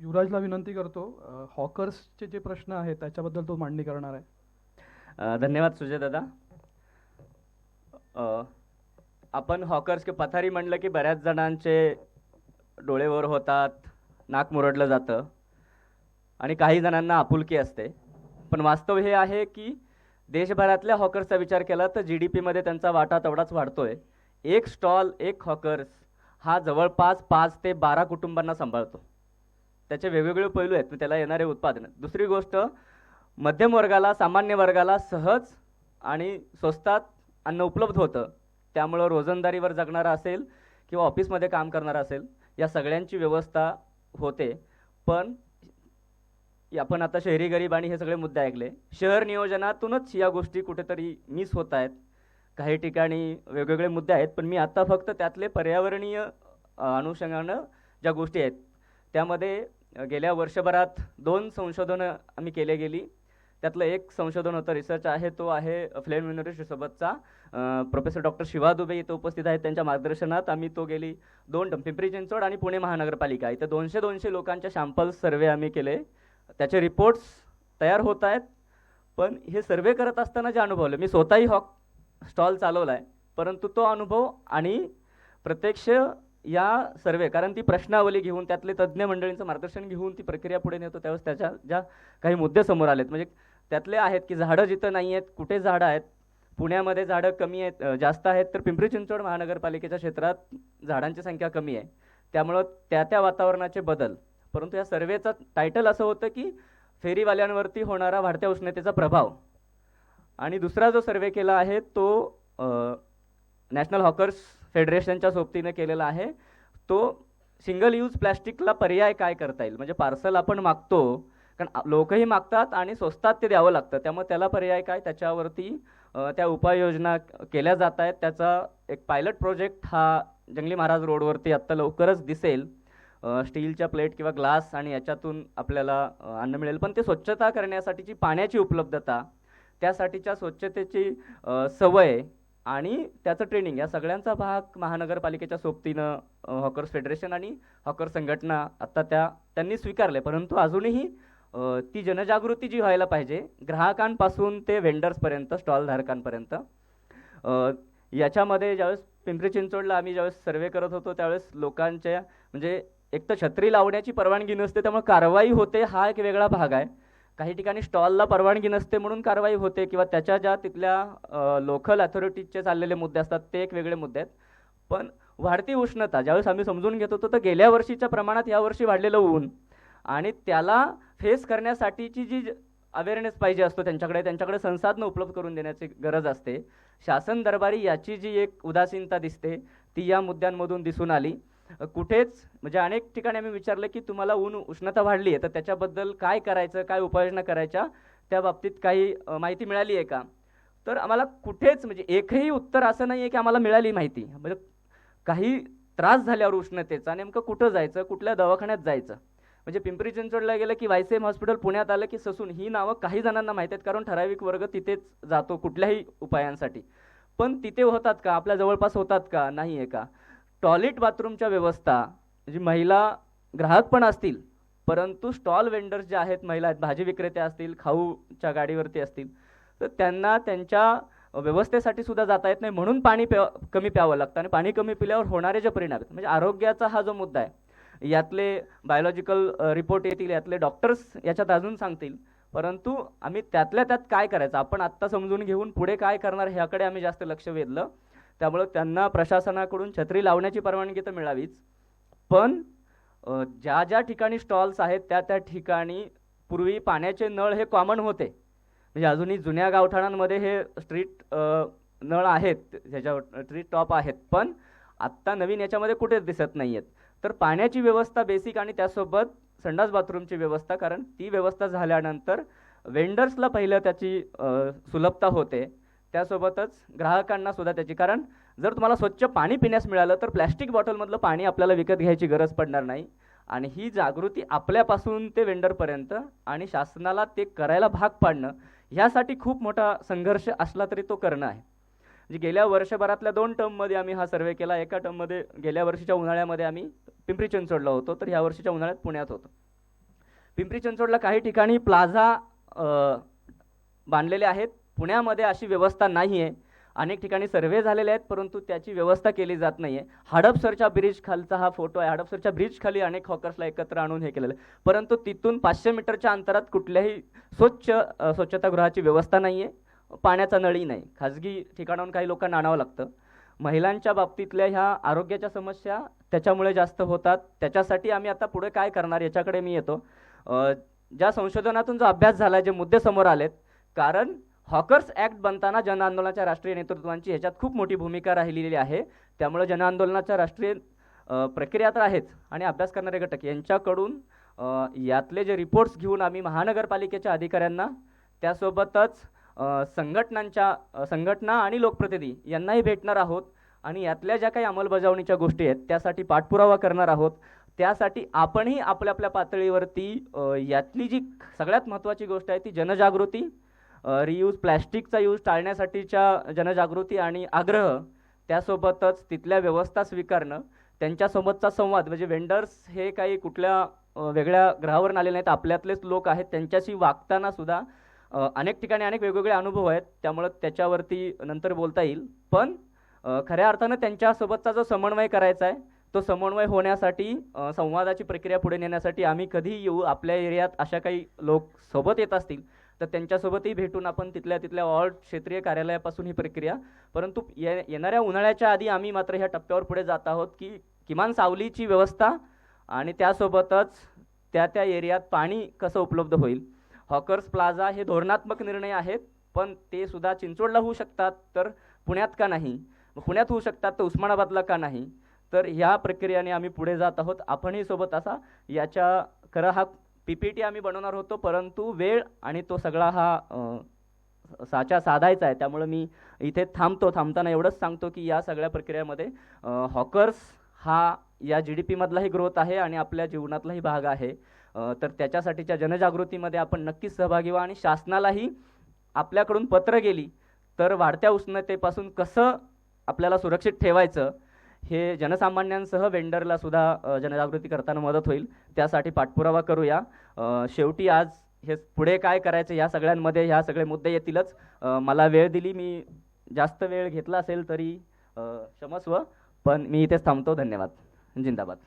युवराजला विनंती करतो, हॉकर्सचे जे प्रश्न आहेत त्याच्याबद्दल तो मांडणी करणार आहे. धन्यवाद सुजय दादा. आपण हॉकर्स की पथारी म्हणलं की बऱ्याच जणांचे डोळे वर होतात, नाक मुरडलं जातं आणि काही जणांना आपुलकी असते. पण वास्तव हे आहे की देशभरातल्या हॉकर्सचा विचार केला तर GDP मध्ये त्यांचा वाटा तेवढाच वाढतोय. एक स्टॉल, एक हॉकर्स हा जवळपास 5 ते 12 कुटुंबांना सांभाळतो. त्याचे वेगवेगळे पैलू आहेत, त्याला येणारे उत्पादन. दुसरी गोष्ट, मध्यम वर्गाला, सामान्य वर्गाला सहज आणि स्वस्तात अन्न उपलब्ध होतं. त्यामुळं रोजंदारीवर जगणारा असेल किंवा ऑफिसमध्ये काम करणारा असेल, या सगळ्यांची व्यवस्था होते. पण आपण आता शहरी गरीब आणि हे सगळे मुद्दे ऐकले. शहर नियोजनातूनच या गोष्टी कुठेतरी मिस होत आहेत. काही ठिकाणी वेगवेगळे मुद्दे आहेत, पण मी आता फक्त त्यातले पर्यावरणीय अनुषंगानं ज्या गोष्टी आहेत त्यामध्ये गेल्या वर्षभरात 2 संशोधनं आम्ही केले गेली. त्यातलं एक संशोधन होतं, रिसर्च आहे, तो आहे फ्लेम युनिव्हर्सिटीसोबतचा. प्रोफेसर डॉक्टर शिवा दुबे इथं उपस्थित आहेत. त्यांच्या मार्गदर्शनात आम्ही तो गेली 2 पिंपरी चिंचवड आणि पुणे महानगरपालिका इथं 200 लोकांच्या सॅम्पल्स सर्वे आम्ही केले. त्याचे रिपोर्ट्स तयार होत आहेत. पण हे सर्वे करत असताना जे अनुभवलं, मी स्वतःही स्टॉल चालवला आहे, परंतु तो अनुभव आणि प्रत्यक्ष या सर्वे, कारण ती प्रश्नावली घेऊन त्यातले तज्ज्ञ मंडळींचं मार्गदर्शन घेऊन ती प्रक्रिया पुढे नेतो, त्यावेळेस त्याच्या ज्या काही मुद्दे समोर आलेत, म्हणजे त्यातले आहेत की झाडं जिथं नाही आहेत, कुठे झाडं आहेत. पुण्यामध्ये झाडं कमी आहेत, जास्त आहेत, तर पिंपरी चिंचवड महानगरपालिकेच्या क्षेत्रात झाडांची संख्या कमी आहे. त्यामुळं त्या वातावरणाचे बदल. परंतु या सर्वेचं टायटल असं होतं की फेरीवाल्यांवरती होणारा वाढत्या उष्णतेचा प्रभाव. आणि दुसरा जो सर्वे केला आहे तो नॅशनल हॉकर्स फेडरेशनच्या सोबतीने केलेला आहे. तो सिंगल यूज प्लॅस्टिकला पर्याय काय करता येईल, म्हणजे पार्सल आपण मागतो, कारण लोकही मागतात आणि स्वस्तात ते द्यावं लागतं, त्यामुळे त्याला पर्याय काय, त्याच्यावरती त्या उपाययोजना केल्या जात आहेत. त्याचा एक पायलट प्रोजेक्ट हा जंगली महाराज रोडवरती आत्ता लवकरच दिसेल. स्टीलच्या प्लेट किंवा ग्लास आणि याच्यातून आपल्याला अन्न मिळेल. पण ते स्वच्छता करण्यासाठीची पाण्याची उपलब्धता, त्यासाठीच्या स्वच्छतेची सवय आणि त्याचं ट्रेनिंग, या सगळ्यांचा भाग महानगरपालिकेच्या सोबतीनं हॉकर्स फेडरेशन आणि हॉकर संघटना आत्ता त्यांनी स्वीकारले. परंतु अजूनही ती जनजागृती जी व्हायला पाहिजे, ग्राहकांपासून ते वेंडर्सपर्यंत, स्टॉलधारकांपर्यंत. याच्यामध्ये ज्यावेळेस पिंपरी चिंचवडला आम्ही ज्यावेळेस सर्वे करत होतो त्यावेळेस लोकांच्या, म्हणजे एक तर छत्री लावण्याची परवानगी नसते त्यामुळे कारवाई होते, हा एक वेगळा भाग आहे. काही ठिकाणी स्टॉलला परवानगी नसते म्हणून कारवाई होते, किंवा त्याच्या ज्या तिथल्या लोकल अथॉरिटीजचे चाललेले मुद्दे असतात ते एक वेगळे मुद्दे आहेत. पण वाढती उष्णता ज्यावेळेस आम्ही समजून घेत होतो, तर गेल्या वर्षीच्या प्रमाणात यावर्षी वाढलेलं ऊन आणि त्याला फेस करण्यासाठीची जी अवेअरनेस पाहिजे असतो त्यांच्याकडे संसाधनं उपलब्ध करून देण्याची गरज असते. शासन दरबारी याची जी एक उदासीनता दिसते ती या मुद्द्यांमधून दिसून आली. कुठेच, म्हणजे अनेक ठिकाणी आम्ही विचारलं की तुम्हाला उष्णता वाढली आहे तर त्याच्याबद्दल काय करायचं, काय उपाययोजना करायच्या, त्या बाबतीत काही माहिती मिळाली आहे का, तर आम्हाला कुठेच, म्हणजे एकही उत्तर असं नाही आहे की आम्हाला मिळाली माहिती. म्हणजे काही त्रास झाल्यावर उष्णतेचा नेमकं कुठं जायचं, कुठल्या दवाखान्यात जायचं. म्हणजे पिंपरी चिंचवडला गेलं की वायसीएम हॉस्पिटल, पुण्यात आलं की ससून, ही नावं काही जणांना माहीत आहेत कारण ठराविक वर्ग तिथेच जातो कुठल्याही उपायांसाठी. पण तिथे होतात का, आपल्या जवळपास होतात का, नाही आहे का. टॉयलेट बाथरूमच्या व्यवस्था, म्हणजे महिला ग्राहक पण असतील, परंतु स्टॉल वेंडर्स जे आहेत, महिला आहेत, भाजी विक्रेते असतील, खाऊच्या गाडीवरती असतील, तर त्यांना त्यांच्या व्यवस्थेसाठी सुद्धा जाता येत नाही, म्हणून पाणी कमी प्यावं लागतं. आणि पाणी कमी पिल्यावर होणारे जे परिणाम आहेत, म्हणजे आरोग्याचा हा जो मुद्दा आहे, यातले बायोलॉजिकल रिपोर्ट येतील, यातले डॉक्टर्स याच्यात अजून सांगतील. परंतु आम्ही त्यातल्या त्यात काय करायचं आपण आत्ता समजून घेऊन पुढे काय करणार ह्याकडे आम्ही जास्त लक्ष वेधलं. त्यामुळं त्यांना प्रशासनाकडून छत्री लावण्याची परवानगी तर मिळावीच, पण ज्या ज्या ठिकाणी स्टॉल्स आहेत त्या ठिकाणी पूर्वी पाण्याचे नळ हे कॉमन होते, म्हणजे अजूनही जुन्या गावठाणांमध्ये हे स्ट्रीट नळ आहेत, ह्याच्यावर स्ट्रीट टॉप आहेत, पण आत्ता नवीन याच्यामध्ये कुठेच दिसत नाही आहेत. तर पाण्याची व्यवस्था बेसिक आणि त्यासोबत संडास बाथरूमची व्यवस्था, कारण ती व्यवस्था झाल्यानंतर वेंडर्सला पहिलं त्याची सुलभता होते, त्यासोबतच ग्राहकांना सुद्धा त्याची. कारण जर तुम्हाला स्वच्छ पाणी पिण्यास मिळालं तर प्लॅस्टिक बॉटलमधलं पाणी आपल्याला विकत घ्यायची गरज पडणार नाही. आणि ही जागृती आपल्यापासून ते वेंडरपर्यंत आणि शासनाला ते करायला भाग पाडणं, ह्यासाठी खूप मोठा संघर्ष असला तरी तो करणं आहे. म्हणजे गेल्या वर्षभरातल्या 2 टर्ममध्ये आम्ही हा सर्वे केला. एका टर्ममध्ये गेल्या वर्षीच्या उन्हाळ्यामध्ये आम्ही पिंपरी चिंचवडला होतो, तर ह्या वर्षीच्या उन्हाळ्यात पुण्यात होतो. पिंपरी चिंचवडला काही ठिकाणी प्लाझा बांधलेले आहेत. पुण्यामध्ये अशी व्यवस्था नाही आहे. अनेक ठिकाणी सर्वे झालेले आहेत, परंतु त्याची व्यवस्था केली जात नाही आहे. हडपसरच्या ब्रिज खालचा हा फोटो आहे. हडपसरच्या ब्रिज खाली अनेक हॉकर्सला एकत्र आणून हे केलेलं आहे, परंतु तिथून 500 मीटरच्या अंतरात कुठल्याही स्वच्छतागृहाची व्यवस्था नाही आहे. पाण्याचा नळी नाही. खाजगी ठिकाणाहून काही लोकांना आणावं लागतं. महिलांच्या बाबतीतल्या ह्या आरोग्याच्या समस्या त्याच्यामुळे जास्त होतात. त्याच्यासाठी आम्ही आता पुढे काय करणार याच्याकडे मी येतो. ज्या संशोधनातून जो अभ्यास झाला, जे मुद्दे समोर आलेत, कारण हॉकर्स ॲक्ट बनताना जनआंदोलनाच्या राष्ट्रीय नेतृत्वांची ह्याच्यात खूप मोठी भूमिका राहिलेली आहे. त्यामुळे जनआंदोलनाच्या राष्ट्रीय प्रक्रिया तर आहेच आणि अभ्यास करणारे घटक यांच्याकडून यातले जे रिपोर्ट्स घेऊन आम्ही महानगरपालिकेच्या अधिकाऱ्यांना, त्यासोबतच संघटना आणि लोकप्रतिनिधी यांनाही भेटणार आहोत आणि यातल्या ज्या काही अंमलबजावणीच्या गोष्टी आहेत त्यासाठी पाठपुरावा करणार आहोत. त्यासाठी आपणही आपल्या आपल्या पातळीवरती यातली जी सगळ्यात महत्त्वाची गोष्ट आहे ती जनजागृती, रियूज प्लॅस्टिकचा यूज टाळण्यासाठीच्या जनजागृती आणि आग्रह, त्यासोबतच तिथल्या व्यवस्था स्वीकारणं, त्यांच्यासोबतचा संवाद, म्हणजे वेंडर्स हे काही कुठल्या वेगळ्या ग्रहावरून आलेले नाहीत, आपल्यातलेच लोक आहेत. त्यांच्याशी वागताना सुद्धा अनेक ठिकाणी अनेक वेगवेगळे अनुभव आहेत, त्यामुळं त्याच्यावरती नंतर बोलता येईल. पण खऱ्या अर्थानं त्यांच्यासोबतचा जो समन्वय करायचा आहे, तो समन्वय होण्यासाठी संवादाची प्रक्रिया पुढे नेण्यासाठी आम्ही कधीही येऊ. आपल्या एरियात अशा काही लोक सोबत येत असतील तर त्यांच्यासोबतही भेटून आपण तिथल्या वॉर्ड क्षेत्रीय कार्यालयापासून ही प्रक्रिया, परंतु येणाऱ्या उन्हाळ्याच्या आधी आम्ही मात्र ह्या टप्प्यावर पुढे जात आहोत की किमान सावलीची व्यवस्था आणि त्यासोबतच त्या एरियात पाणी कसं उपलब्ध होईल. हॉकर्स प्लाझा हे धोरणात्मक निर्णय आहेत, पण ते सुद्धा चिंचवडला होऊ शकतात तर पुण्यात का नाही, पुण्यात होऊ शकतात तर उस्मानाबादला का नाही. तर ह्या प्रक्रियेने आम्ही पुढे जात आहोत. आपणही सोबत असा याच्या खरं हा PPT आम्ही बनवणार होतो, परंतु वेळ आणि तो सगळा हा साचा साधायचा आहे, त्यामुळे मी इथे थांबताना एवढंच सांगतो की या सगळ्या प्रक्रियेमध्ये हॉकर्स हा या GDP मधलाही ग्रोथ आहे आणि आपल्या जीवनातलाही भाग आहे. तर त्याच्यासाठीच्या जनजागृतीमध्ये आपण नक्कीच सहभागी व्हा आणि शासनालाही आपल्याकडून पत्र गेली तर वाढत्या उष्णतेपासून कसं आपल्याला सुरक्षित ठेवायचं हे जनसामान्यांसह वेंडरला सुद्धा जनजागृती करताना मदत होईल. त्यासाठी पाठपुरावा करूया. शेवटी आज हे पुढे काय करायचं या सगळ्यांमध्ये ह्या सगळे मुद्दे येतीलच. मला वेळ दिली, मी जास्त वेळ घेतला असेल तरी क्षमस्व, पण मी इथेच थांबतो. धन्यवाद. जिंदाबाद.